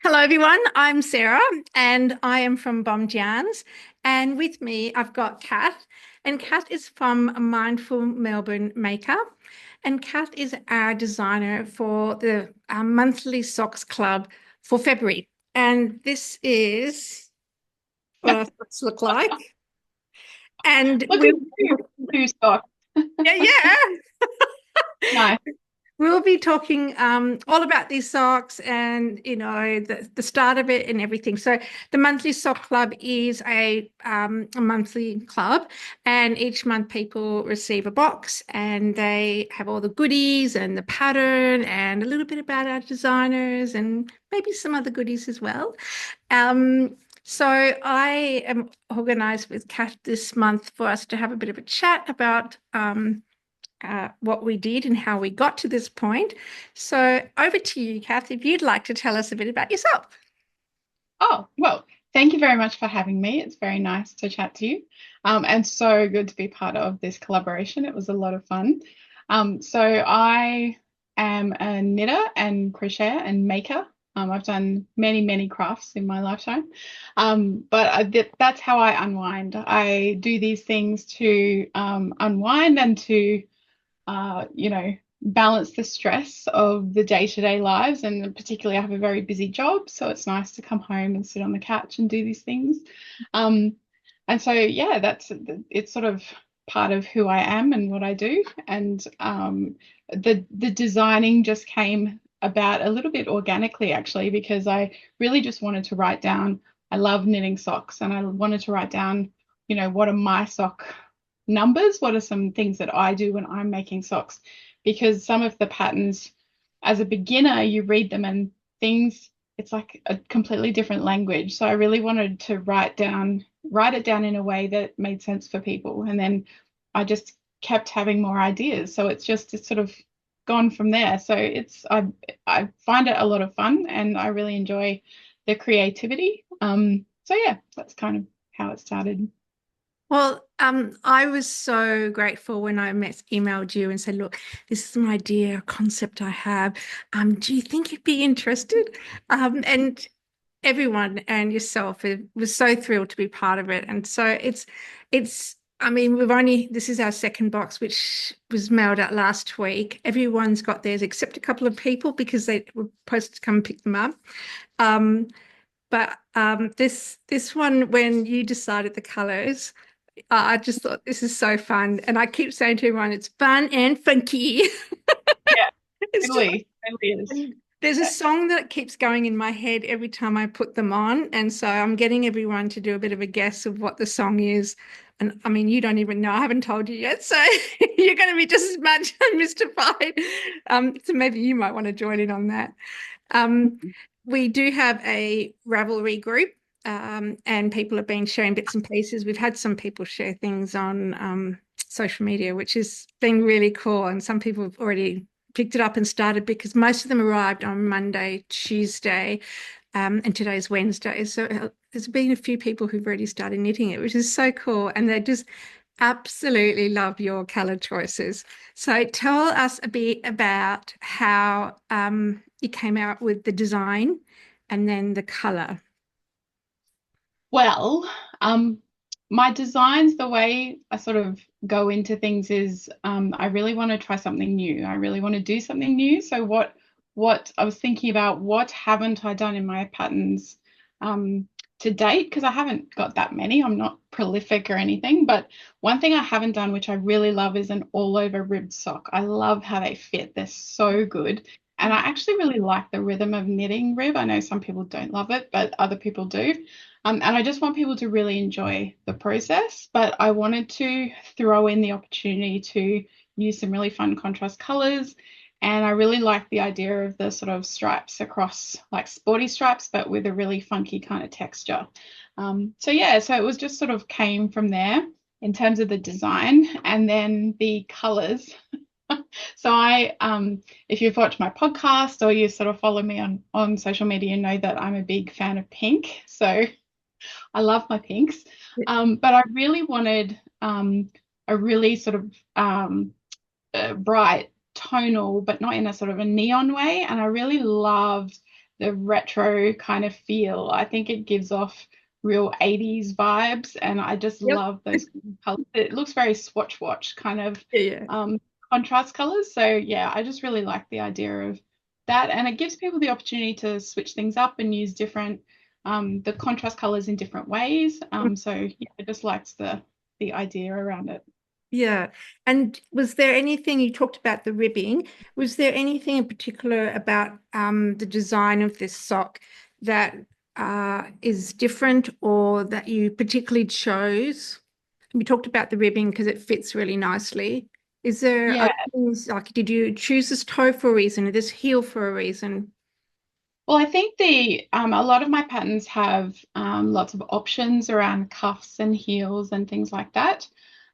Hello, everyone. I'm Sarah, and I am from Bomjans. And with me, I've got Kath, and Kath is from Mindful Melbourne Makeup. And Kath is our designer for the monthly socks club for February. And this is what our socks look like. And Look at you, two socks. yeah. Nice. We'll be talking all about these socks and the start of it and everything. So the monthly sock club is a monthly club, and each month people receive a box and they have all the goodies and the pattern and a little bit about our designers and maybe some other goodies as well. So I am organised with Kath this month for us to have a bit of a chat about what we did and how we got to this point. So over to you, Kath, if you'd like to tell us a bit about yourself. Oh, well, thank you very much for having me. It's very nice to chat to you. And so good to be part of this collaboration. It was a lot of fun. So I am a knitter and crocheter and maker. I've done many, many crafts in my lifetime. That's how I unwind. I do these things to unwind and to balance the stress of the day-to-day lives. And particularly, I have a very busy job, so it's nice to come home and sit on the couch and do these things. Um, and so, yeah, it's sort of part of who I am and what I do. And the designing just came about a little bit organically, actually, because I really just wanted to write down. I love knitting socks, and I wanted to write down, what are my sock numbers? What are some things that I do when I'm making socks? Because some of the patterns, as a beginner, you read them and things, it's like a completely different language. So I really wanted to write it down in a way that made sense for people. And then I just kept having more ideas. So it's sort of gone from there. So I find it a lot of fun and I really enjoy the creativity. So yeah, that's kind of how it started. Well, I was so grateful when I emailed you and said, "Look, this is an idea, a concept I have. Do you think you'd be interested?" And everyone and yourself was so thrilled to be part of it. And so it's. I mean, this is our second box, which was mailed out last week. Everyone's got theirs except a couple of people because they were supposed to come pick them up. Um, but this one, when you decided the colors. I just thought this is so fun. And I keep saying to everyone, it's fun and funky. Yeah, It's just totally, totally is. and there's a song that keeps going in my head every time I put them on. And so I'm getting everyone to do a bit of a guess of what the song is. And I mean, you don't even know. I haven't told you yet. So you're going to be just as much mystified. So maybe you might want to join in on that. Um, we do have a Ravelry group, and people have been sharing bits and pieces. We've had some people share things on social media, which has been really cool. And some people have already picked it up and started because most of them arrived on Monday, Tuesday, and today's Wednesday. So there's been a few people who've already started knitting it, which is so cool. And they just absolutely love your color choices. So tell us a bit about how you came out with the design and then the color. Well, my designs, the way I sort of go into things is I really want to try something new. I really want to do something new. So what I was thinking about, what haven't I done in my patterns to date? Because I haven't got that many. I'm not prolific or anything. But one thing I haven't done, which I really love, is an all over ribbed sock. I love how they fit. They're so good. And I actually really like the rhythm of knitting rib. I know some people don't love it, but other people do. And I just want people to really enjoy the process, but I wanted to throw in the opportunity to use some really fun contrast colors. And I really like the idea of the sort of stripes across, like sporty stripes, but with a really funky kind of texture. So yeah, so it was just sort of came from there in terms of the design and then the colors. So if you've watched my podcast or you sort of follow me on social media, you know that I'm a big fan of pink. So I love my pinks. But I really wanted a really sort of bright tonal, but not in a sort of a neon way. And I really loved the retro kind of feel. I think it gives off real 80s vibes, and I just Yep. love those colors. It looks very swatch watch kind of Yeah, yeah. contrast colors. So yeah, I just really like the idea of that, and it gives people the opportunity to switch things up and use different the contrast colors in different ways. So yeah, I just liked the idea around it. Yeah. And was there anything you talked about the ribbing? Was there anything in particular about the design of this sock that is different or that you particularly chose? We talked about the ribbing because it fits really nicely. Is there Yeah. other things like did you choose this toe for a reason or this heel for a reason? Well, I think the a lot of my patterns have lots of options around cuffs and heels and things like that.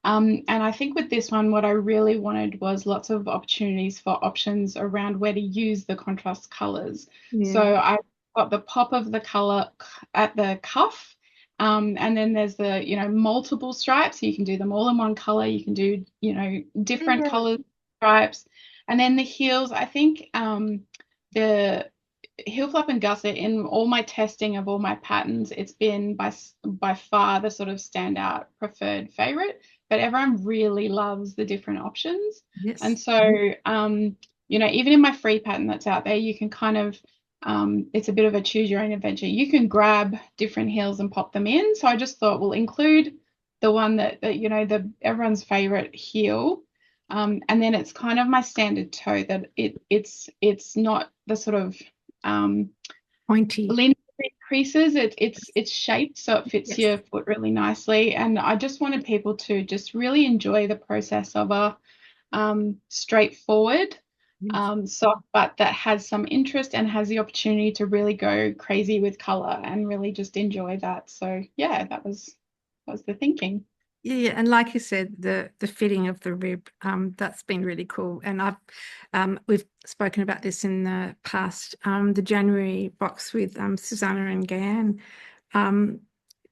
And I think with this one, what I really wanted was lots of opportunities for options around where to use the contrast colors. So Yeah. I got the pop of the color at the cuff, and then there's the multiple stripes. So you can do them all in one color. You can do different Yeah. colors stripes, and then the heels. I think the heel flap and gusset in all my testing of all my patterns, it's been by far the sort of standout preferred favorite. But everyone really loves the different options, and Yes. so even in my free pattern that's out there, you can kind of it's a bit of a choose your own adventure. You can grab different heels and pop them in. So I just thought we'll include the one that the everyone's favorite heel. And then it's kind of my standard toe that it's not the sort of Pointy. linear creases. It's shaped so it fits Yes. your foot really nicely. And I just wanted people to just really enjoy the process of a straightforward Yes. sock, but that has some interest and has the opportunity to really go crazy with color and really just enjoy that. So yeah, that was the thinking. Yeah, yeah, and like you said, the fitting of the rib, that's been really cool. And we've spoken about this in the past, the January box with Susanna and Gayanne. Um,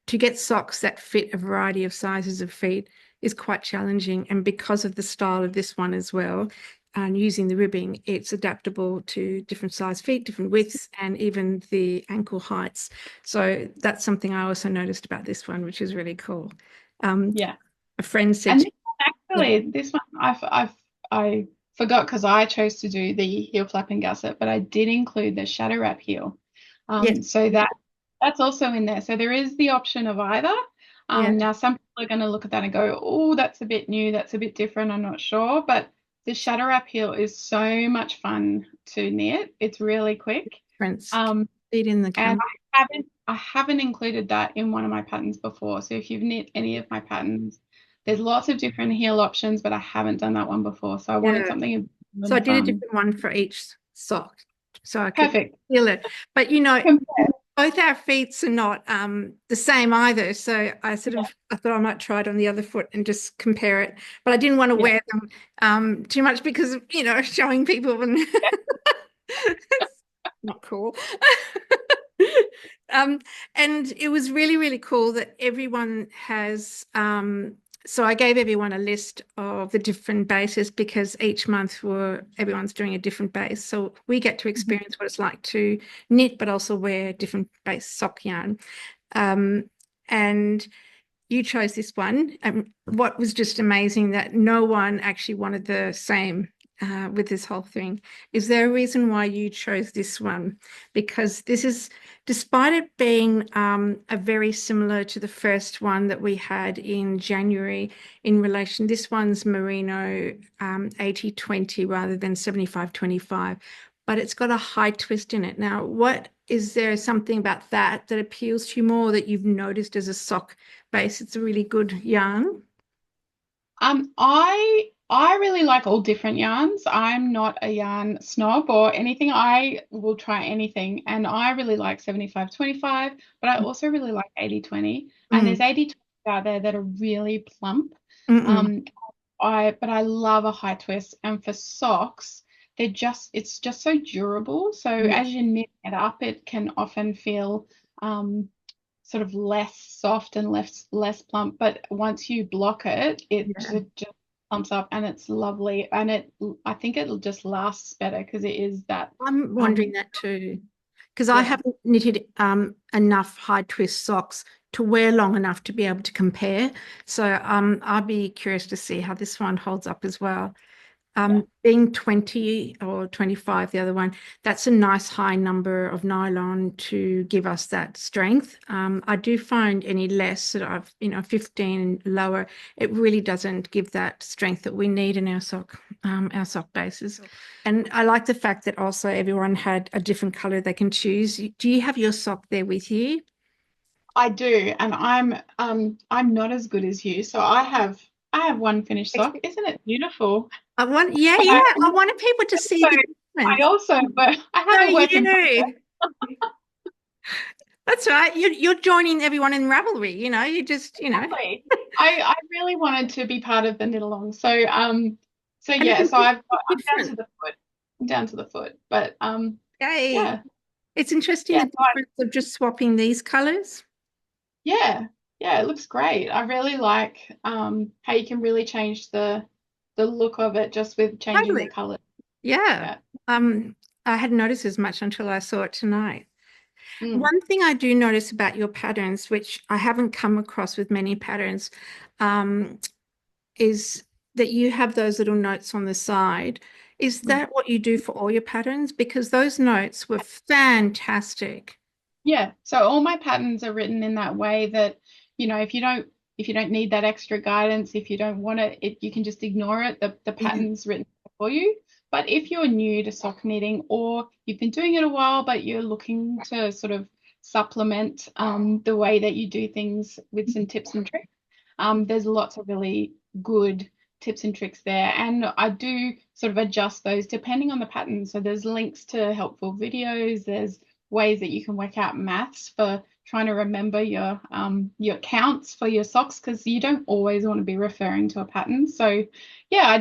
to get socks that fit a variety of sizes of feet is quite challenging, and because of the style of this one as well, and using the ribbing, it's adaptable to different size feet, different widths, and even the ankle heights. So that's something I also noticed about this one, which is really cool. Um, Yeah. a friend said, And this one, yeah, actually, this one I forgot because I chose to do the heel flap and gusset, but I did include the shadow wrap heel. yes, So that's also in there. So there is the option of either. yeah, Now some people are going to look at that and go, "Oh, that's a bit new. That's a bit different. I'm not sure." But the shadow wrap heel is so much fun to knit. It's really quick. friends, Um, feet in the and camera. I haven't included that in one of my patterns before. So if you've knit any of my patterns, there's lots of different heel options, but I haven't done that one before. So I wanted Yeah. something So I really did a fun. different one for each sock so I could Perfect. feel it. But both our feet are not the same either. So I thought I might try it on the other foot and just compare it. But I didn't want to Yeah. wear them too much because of, showing people and it's not cool. Um, and it was really, really cool that everyone has so I gave everyone a list of the different bases because each month everyone's doing a different base. So we get to Mhm. experience what it's like to knit, but also wear different base sock yarn. Um, and you chose this one. What was just amazing that no one actually wanted the same with this whole thing. Is there a reason why you chose this one? Because this is, despite it being a very similar to the first one that we had in January in relation, this one's merino 80-20 rather than 75-25, but it's got a high twist in it. Now, what is there something about that that appeals to you more that you've noticed as a sock base? It's a really good yarn. I really like all different yarns. I'm not a yarn snob or anything. I will try anything, and I really like 75-25, but I also really like 80-20. And there's Mm, 80-20 out there that are really plump. mm-mm. Um, but I love a high twist, and for socks, it's just so durable. So Yeah, as you knit it up, it can often feel um sort of less soft and less plump. But once you block it, it yeah. just plumps up, and it's lovely. And I think it'll just lasts better because it is that I'm um wondering that too. because I Yeah. haven't knitted enough high twist socks to wear long enough to be able to compare. So I'll be curious to see how this one holds up as well. Yeah. Being 20 or 25, the other one, that's a nice high number of nylon to give us that strength. I do find any less sort of, 15 lower, it really doesn't give that strength that we need in our sock bases. And I like the fact that also everyone had a different color they can choose. Do you have your sock there with you? I do, and I'm not as good as you. So I have one finished sock. Isn't it beautiful? Yeah, But yeah. I wanted people to see so the I difference. also but I So have a work in progress. you. That's right. You're joining everyone in Ravelry, you just, Exactly. I really wanted to be part of the knit along. So and yeah, so I'm down different. to the foot. I'm down to the foot. But Yay. yeah. It's interesting Yeah, the difference of just swapping these colors. yeah. Yeah, it looks great. I really like how you can really change the look of it just with changing the Totally. color. Yeah. Yeah. Um, I hadn't noticed as much until I saw it tonight. Mm, One thing I do notice about your patterns, which I haven't come across with many patterns, um, is that you have those little notes on the side. Is mm. that what you do for all your patterns? Because those notes were fantastic. Yeah, so all my patterns are written in that way that, if you don't need that extra guidance, if you don't want it, you can just ignore it. The Yeah. pattern's written for you. But if you're new to sock knitting or you've been doing it a while, but you're looking to sort of supplement the way that you do things with some tips and tricks, there's lots of really good tips and tricks there. And I do sort of adjust those depending on the pattern. So there's links to helpful videos, there's ways that you can work out maths for trying to remember your counts for your socks because you don't always want to be referring to a pattern. So yeah,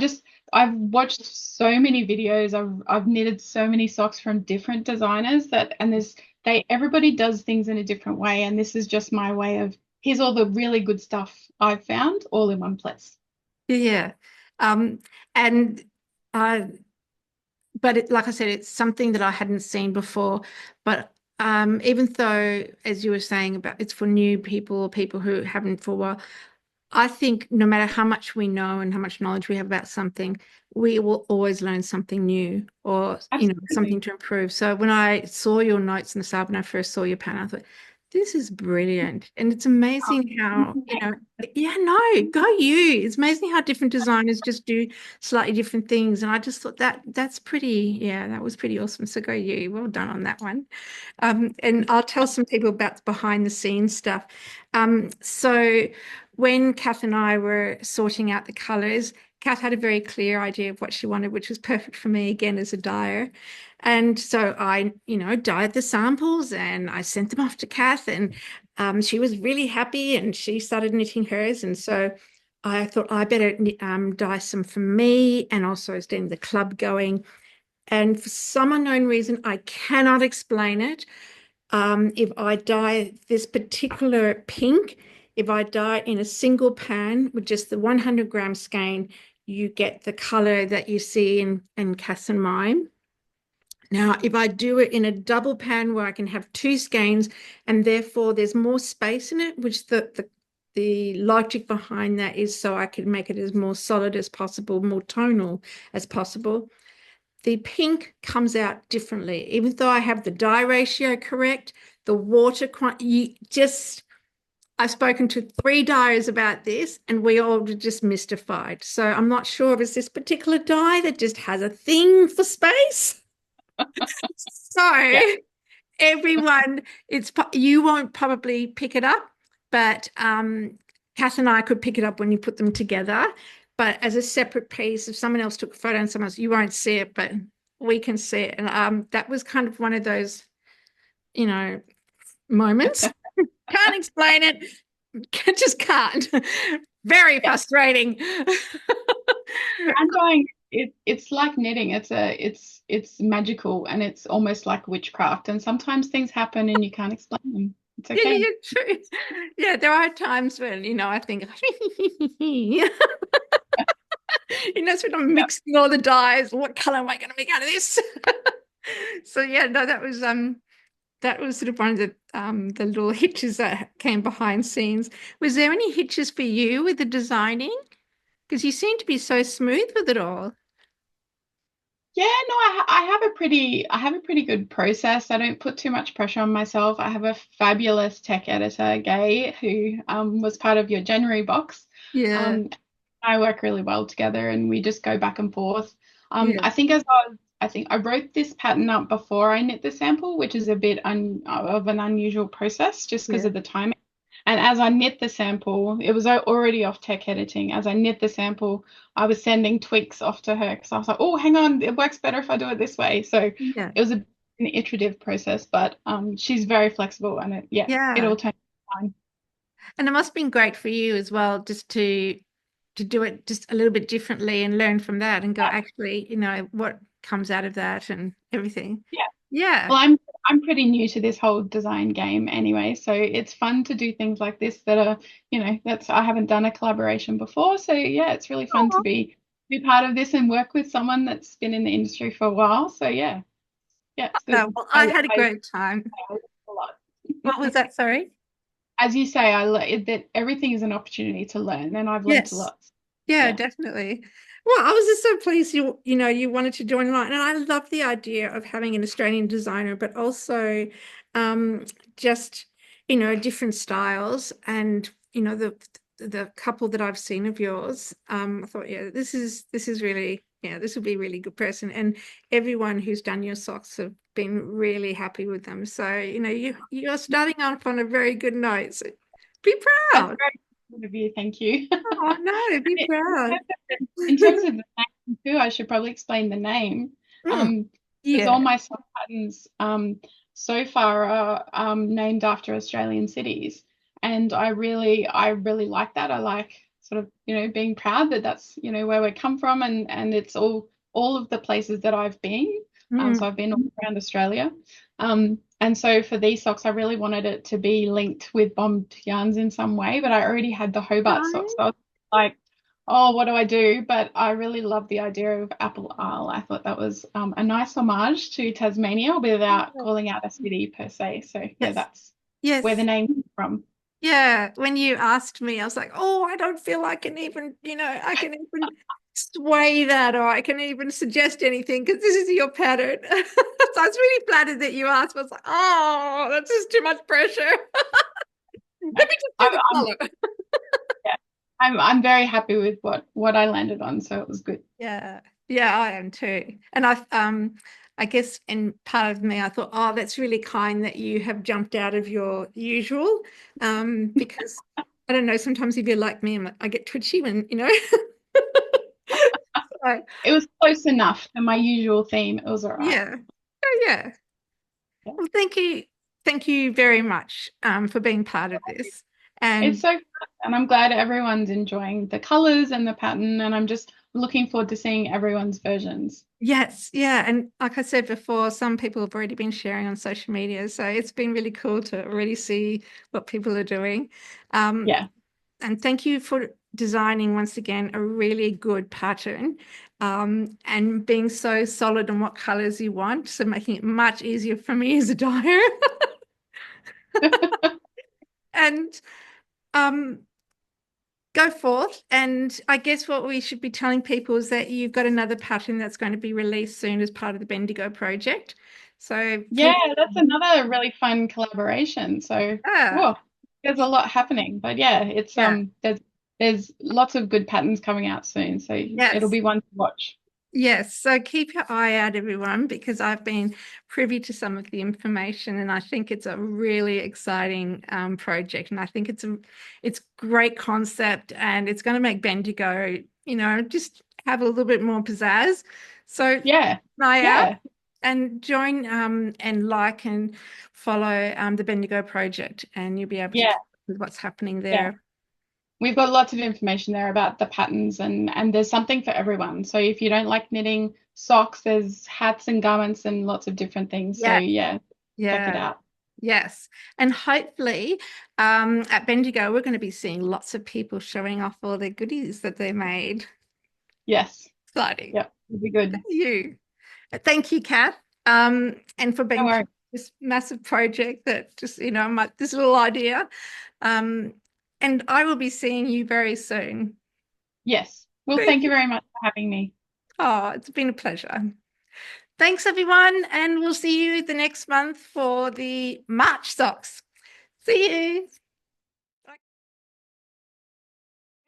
I've watched so many videos. I've knitted so many socks from different designers that and there's they everybody does things in a different way, and this is just my way of here's all the really good stuff I've found all in one place. Yeah. Um, and uh, but like I said, it's something that I hadn't seen before. But even though, as you were saying about it's for new people or people who haven't for a while, I think no matter how much we know and how much knowledge we have about something, we will always learn something new or, Absolutely. something to improve. So when I saw your notes in the start, when I first saw your panel, I thought, this is brilliant. And it's amazing how, yeah, no, go you. It's amazing how different designers just do slightly different things. And I just thought that's pretty, yeah, that was pretty awesome. So go you. Well done on that one. And I'll tell some people about the behind the scenes stuff. So when Kath and I were sorting out the colors, Kath had a very clear idea of what she wanted, which was perfect for me again as a dyer. And so I, dyed the samples and I sent them off to Kath, and she was really happy and she started knitting hers. And so I thought I better dye some for me and also getting the club going. And for some unknown reason, I cannot explain it. If I dye this particular pink, if I dye in a single pan with just the 100-gram skein, you get the color that you see in Cass and mine. Now, if I do it in a double pan where I can have two skeins and therefore there's more space in it, which the logic behind that is so I can make it as more solid as possible, more tonal as possible. The pink comes out differently. Even though I have the dye ratio correct, the water, you just, I've spoken to 3 dyers about this and we all were just mystified. So I'm not sure if it's this particular dye that just has a thing for space. So Yeah. everyone, you won't probably pick it up, but Kath and I could pick it up when you put them together. But as a separate piece, if someone else took a photo and someone else, you won't see it, but we can see it. And that was kind of one of those, you know, moments. Can't explain it. Just can't. Very Yeah. frustrating. And it's like knitting. It's magical and it's almost like witchcraft. And sometimes things happen and you can't explain them. It's Yeah, okay. yeah, true. Yeah, there are times when, I think, sort of Yeah. mixing all the dyes. What color am I going to make out of this? So yeah, no, that was that was sort of one of the little hitches that came behind scenes. Was there any hitches for you with the designing? Because you seem to be so smooth with it all. Yeah, no, I have a pretty good process. I don't put too much pressure on myself. I have a fabulous tech editor, Gay, who was part of your January box. Yeah, Um, I work really well together, and we just go back and forth. yeah, I think I wrote this pattern up before I knit the sample, which is a bit of an unusual process just because yeah, of the timing. And as I knit the sample, it was already off tech editing. As I knit the sample, I was sending tweaks off to her because I was like, oh, hang on, it works better if I do it this way. So yeah, it was an iterative process, but she's very flexible and it yeah. all turned out fine. And it must have been great for you as well, just to do it just a little bit differently and learn from that and go, actually, what comes out of that and everything. Yeah. Yeah. Well, I'm pretty new to this whole design game anyway, so it's fun to do things like this that are, that's I haven't done a collaboration before. So yeah, it's really fun to be part of this and work with someone that's been in the industry for a while. So yeah, it's No, good. well, I had a great time. I learned a lot. What was that? Sorry? As you say, that everything is an opportunity to learn, and I've learned a Yes. lot. Yeah, Yeah. definitely. Well, I was just so pleased you wanted to join line. And I love the idea of having an Australian designer, but also um just, different styles and the couple that I've seen of yours. I thought, yeah, this is really, yeah, this would be a really good person. And everyone who's done your socks have been really happy with them. So, you're starting off on a very good note. So be That's proud. very good of you. Thank you. Oh no, be proud. In terms of the name too, I should probably explain the name. Mm, Um, because yeah. all my sock patterns so far are named after Australian cities, and I really like that. I like sort of being proud that that's where we come from, and it's all of the places that I've been. Mm. So I've been all around Australia. And so for these socks, I really wanted it to be linked with bombed yarns in some way, but I already had the Hobart socks. So I was like, oh, what do I do? But I really love the idea of aaallll. I thought that was a nice homage to Tasmania without calling out a city per se. So yeah, Yes. that's where the Yes. name comes from. Yeah. When you asked me, I was like, oh, I don't feel I can even, I can even sway that or I can even suggest anything because this is your pattern. So I was really flattered that you asked. I was like, oh, that's just too much pressure. Let me just do I'm, the I'm color. yeah, I'm very happy with what I landed on, so it was good. Yeah. Yeah, I am too. And I guess in part of me I thought, oh, that's really kind that you have jumped out of your usual. Because I don't know, sometimes if you're like me, I get twitchy when, so, It was close enough to my usual theme. It was all right. yeah. Oh yeah. Well, thank you. Thank you very much for being part of this. It's And so fun, and I'm glad everyone's enjoying the colors and the pattern, and I'm just looking forward to seeing everyone's versions. yes, yeah. And like I said before, some people have already been sharing on social media. So it's been really cool to already see what people are doing. Um, Yeah, and thank you for designing once again a really good pattern and being so solid on what colors you want. So making it much easier for me as a dyer. And um, go forth. And I guess what we should be telling people is that you've got another pattern that's going to be released soon as part of the Bendigo project. So yeah, people, that's another really fun collaboration. So, yeah, whoa, there's a lot happening, but yeah, it's yeah, there's lots of good patterns coming out soon, so it'll yes. be one to watch. Yes, so keep your eye out, everyone, because I've been privy to some of the information, and I think it's a really exciting project, and I think it's great concept, and it's going to make Bendigo, just have a little bit more pizzazz. So keep Yeah, an eye out yeah, and join and like and follow the Bendigo project, and you'll be able to yeah, keep up with what's happening yeah. there. We've got lots of information there about the patterns, and there's something for everyone. So if you don't like knitting socks, there's hats and garments and lots of different things. So Yeah, yeah, check it yeah. out. Yes. And hopefully, at Bendigo, we're going to be seeing lots of people showing off all their goodies that they made. Yes. Exciting. Yep. It'll be good. Thank you. Thank you, Kath, and for No being worries. this massive project that just, this little idea. Um, and I will be seeing you very soon. Yes. Well, Thank thank you you. very much for having me. Oh, it's been a pleasure. Thanks, everyone. And we'll see you the next month for the March socks. See you.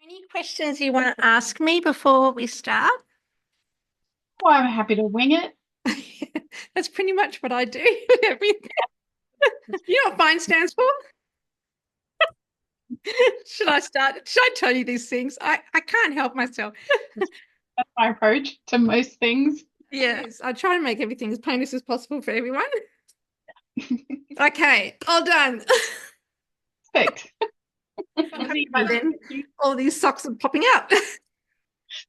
Any questions you want to ask me before we start? Well, I'm happy to wing it. That's pretty much what I do with everything. You know what FINE stands for? Should I start? Should I tell you these things? I can't help myself. That's my approach to most things. Yes, I try to make everything as painless as possible for everyone. Okay, all done. Perfect. By then, all these socks are popping out.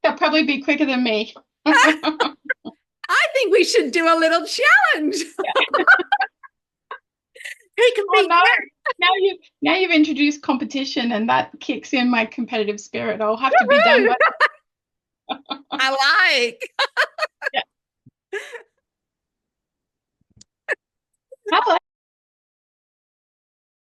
They'll probably be quicker than me. I think we should do a little challenge. Who can Oh beat no! Kath? Now you've introduced competition, and that kicks in my competitive spirit. I'll have to be done by. I like. Yeah.